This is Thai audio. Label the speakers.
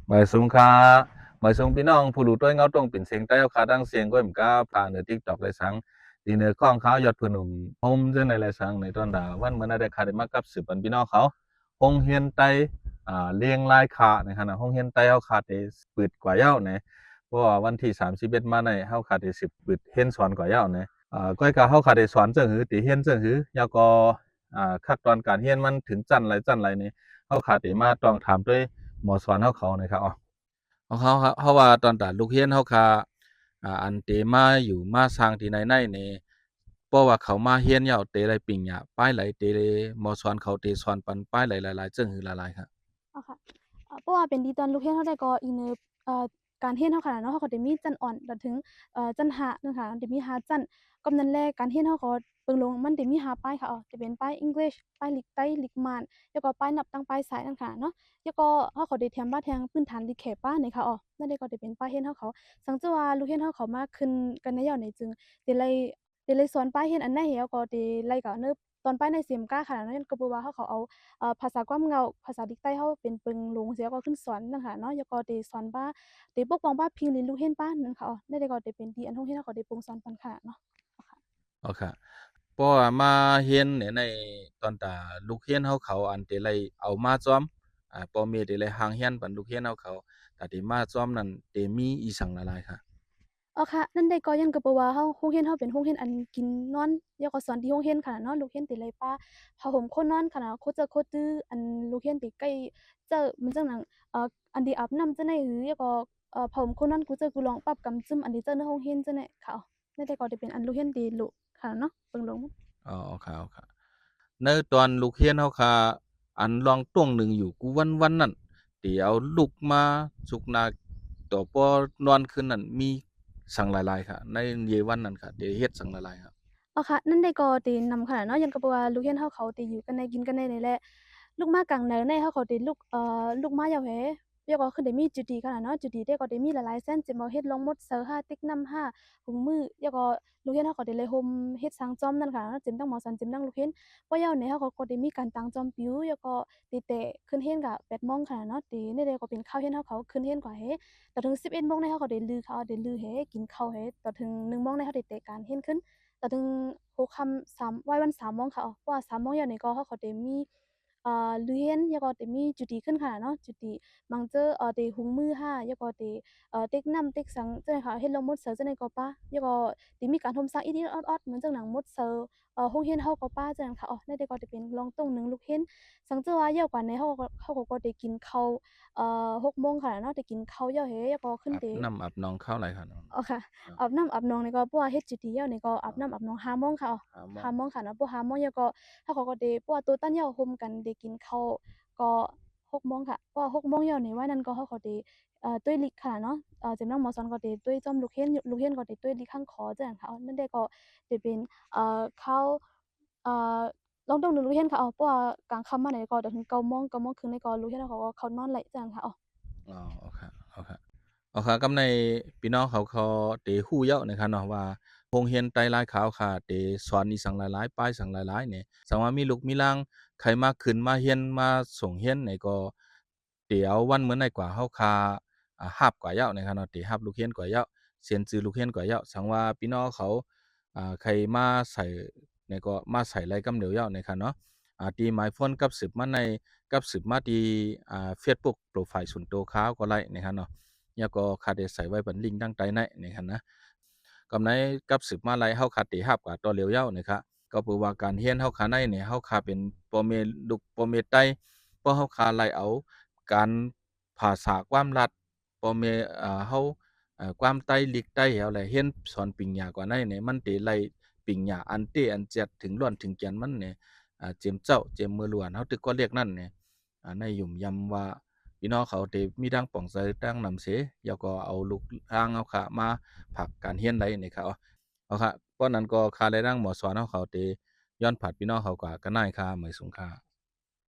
Speaker 1: หมายสุงคาหมายสุงพี่น้องผู้รู้ต้วยเงาตรงเป็นเสียงใต้เอาขาดังเสียงก็เหมือนกับผ่านในทิกตอกไรสังดีเนื้อข้องเขายอดผู้หนุ่มโฮมเจ้าในไรสังในตอนดาวันเมื่อได้คาได้มากับสืบปันพี่น้องเขาฮงเฮียนไตเลี้ยงลายขาในขณะฮงเฮียนไตเอาขาได้ปิดกว่าเย้าเนี่ยเพราะว่าวันที่31มาในเขาขาได้สิบปิดเฮียนสอนกว่าเย้าเนี่ยก้อยกาเขาขาได้สอนเจ้าหือตีเฮียนเจ้าหือยาวก็ขั้นตอนการเฮียนมันถึงจันไรเนี่ยเขาขาได้มาต้องถามด้วยหมอสอนเขานะครับอ๋อ ของเขาว่าตอนตาลูกเฮียนเขาค่ะอันเตมาอยู่มาสร้างที่ไหนนี่เพราะว่าเขามาเฮียนเหย้าเตไรปิงหยาป้ายไหลเตเลยมอสอนเขาเตสอนปันป้ายไหลหลายๆเจิงหือหลายๆครับ
Speaker 2: อ๋อค่ะเพราะว่าเป็นดีตอนลูกเรียนเราได้ก็อีเนอการเรียนเราขนาดเนาะเขาก็จะมีจันอ่อนจนถึงจันหาจังค่ะจะมีหาจันกำนั้นแลการเรียนเราก็เบิ่งลงมันจะมีหาป้ายค่ะอ๋อจะเป็นป้าย English ป้ายลิกไต้ลิกมานแล้วก็ป้ายนับตั้งป้ายสายนั่นค่ะเนาะแล้วก็เขาก็ได้แถมบ้าแทงพื้นฐานลิกแขป้านี่ค่ะอ๋อนั่นได้ก็จะเป็นป้ายเรียนเขาสังเจอว่าลูกเรียนเขามาขึ้นกันในยอดในจึงได้เลยสอนป้ายเรียนอันไหนแล้วก็ได้ไล่ก็เนิบตอนป้ายในเสียมก้าขนาดนั้นก็บ่ว่าเขาเอา ภาษากว้ำเงาภาษาดิกใต้เฮาเป็นปึงลงเสียก็ขึ้นสอนนั่นค่ะเนาะแล้วก็ได้สอนบ้าได้ปกป้องบ้าพิงเรียนรู้เรียนบ้านนั่นค่ะนั่นได้ก็ได้เป็นที่อันโรงเรียนเราก็ได้ปรุงสอนปันค่ะเนาะค่ะ
Speaker 1: อ๋อค่ะเพราะว่ามาเฮียนเนี่ยในตอนตาลูกเฮียนเขาอันเตไรเอามาจอมปอเมเตไรหางเฮียนปันลูกเฮียนเขาแต่ที่มาจอมนั่นเตมีอีสังหลายๆค่ะ
Speaker 2: ค่ะนั่นได้ก็ยังก็บ่ว่าเฮาโรงเรียนเฮาเป็นโรงเรียนอันกินนอนแล้วก็สอนที่โรงเรียนค่ะเนาะลูกเรียนติไลป้าผ้าห่มโคนนอนค่ะเนาะโคเจอโคจื้ออันลูกเรียนติใกล้เจอมันจังหนังอันที่อาบน้ำจังได๋หือแล้วก็ผ้าห่มโคนนอนกูเจอกูลองปรับกำจึมอันที่เจอในโรงเรียนจังได๋ค่ะนั่นได้ก็ได้เป็นอันลูกเรียนดีลุค่ะเนาะเบิ่งลง
Speaker 1: อ๋อค่ะในตอนลูกเฮียนเขาค่ะอันลองต้วงหนึ่งอยู่กูวันนั่นเดี๋ยวลูกมาสุกนาต่อปอนอนคืนนั้นมีสั่งหลายๆค่ะในเยวันนั้นค่ะเดี๋ยวเฮ็ดสั่งหลายๆครับ
Speaker 2: ค่ะนั่นได้ก็ตีนำขนาดเนาะยันก็บ่ว่าลูกเรียนเฮาเขาตีอยู่กันในกินกันในนี่แหละลูกม้ากลางนาในเฮาเขาตีลูกม้ายาวแหเรียกว่าคือได้มีจุดดีขนาดเนาะจุดดีได้ก็ได้มีหลายๆเส้นจิมาเฮ็ดลงมดเซอ5ติ๊กนำ5ถุงมือแล้วก็ลูกเรียนเฮาก็ได้เลยโฮมเฮ็ดสังจอมนั่นค่ะเนาะจิมตั้งหมอสันจิมตั้งลูกเรียนบ่ยาวในเฮาก็ได้มีการตั้งจอมปิวแล้วก็ตีเตะขึ้นเรียนก็8โมงขนาดเนาะตีนี่ได้ก็เป็นข้าวเรียนเฮาเขาขึ้นเรียนกว่าแฮต่อถึง11โมงในเฮาก็ได้ลือข้าวได้ลือแฮกินข้าวแฮต่อถึง1โมงในเฮาได้เตะการเรียนขึ้น ต่อถึงหัวค่ำ3ไหว้วัน3โมงค่ะเพราะว่า3โมงยามนี้ก็เขาก็ได้มีเรียนแล้วก็ได้มีจุดดีขึ้นค่ะเนาะจุดดีบางเจอได้หุงมือให้แล้วก็ได้เต็กน้ำเต็กสังจั่งใดค่ะเฮ็ดลงหมดเสิร์ฟจั่งใดก็ป้าแล้วก็ได้มีการร่มสร้างอิดๆออดๆเหมือนจั่งหนังหมดเสิร์ฟโรงเรียนเฮาก็ป้าจั่งนั้นค่ะนั่นแต่ก็จะเป็นรองตรงหนึ่งลูกเห็นสังเจอว่าเยอะกว่าในเฮาก็ได้กินข้าว6โมงค่ะเนาะได้กินข้าวยาวแฮแล้วก็ขึ้น
Speaker 1: อาบ
Speaker 2: เต
Speaker 1: น้ำอาบนองข้าวไรค่ะน้อง
Speaker 2: ค่ะ
Speaker 1: ครับ
Speaker 2: อาบน้ำอาบนองนี่ก็เพราะว่าเฮ็ด GT แล้วนี่ก็อาบน้ำอาบนอง5โมงค่ะ
Speaker 1: 5 โมง
Speaker 2: 5โมงค่ะเนาะพอ5โมงแล้วก็เขาก็ได้เพราะว่าตัวตั้นเหย้าร่วมกันได้กินข้าวก็6โมงค่ะเพราะว่า6โมงแล้วนี่ว่านั้นก็เขาก็ได้ตุ้ยลิกค่ะเนาะจำนองหมอสอนก็ได้ตุ้ยจ้อมลูกเรียนก็ได้ตุ้ยลิกข้างคอจังนั้นค่ะนั่นได้ก็ได้เป็นข้าวเอ่อลองต้องดูลูกเรียนค่ะเพราะว่ากลางค่ำมานี่ก็จนถึง9โมง9โมงครึ่งนี่ก็ลูกเรียนเขาก็เข้านอนแล้วจังนั้นค่ะ
Speaker 1: อ๋อโอเคโอเคอ๋อค่ะกำในพี่น้องเขาเตฮู้เยอะนะครับเนาะว่าโรงเรียนไตรลายขาวค่ะเตสอนอีสังหลายๆป้ายสังหลายๆเนี่ยสังว่ามีลูกมีหลานใครมาขึ้นมาเรียนมาส่งเรียนนี่ก็เดี๋ยววันมื้อไหนกว่าเฮาคารับกว่าเยอะนะครับเนาะเตรับลูกเรียนกว่าเยอะเสียนจื่อลูกเรียนกว่าเยอะสังว่าพี่น้องเขาใครมาใส่นี่ก็มาใส่รายกำเดียวเยอะนะครับเนาะที่หมายพ้นกับสืบมาในกับสืบมาที่เฟซบุ๊กโปรไฟล์ส่วนตัวเขาก็ไลค์นะครับเนาะ แล้วก็ขาดได้ใส่ไว้บนลิงก์ดังใต้ในนี่ครับนะกำในกับสืบมาไลยเฮาขาดได้รับกว่าตัวเหลียวเย้านะครับก็เพื่อว่าการเรียนเฮาขาในเนี่ยเฮาขาเป็นโปรเมลูกโปรเมไตเพราะเฮาขาไล่เอาการภาษาความลัดโปรเมเฮาความไต้ลิกไต้เอาแหละเรียนสอนปริญญากว่าในเนี่ยมันสิไล่ปริญญาอันเตอันเจ็ดถึงล้วนถึงแก่นมันเนี่ยเจียมเจ้าเจียมมือล้วนเฮาตึกก็เรียกนั่นเนี่ยในยุ่มยำว่า พี่น้องเขาที่มีดังป่องใส่ดังนำเสแล้วก็เอาลูกทางเอาขามาผลักการเฮียนได้นี่ครับเอาค่ะเพราะนั้นก็คาได้ดังหมอสอนเขาที่ย้อนผัดพี่น้องเขากว่าก็น่ายค่าเหมือนสงค่า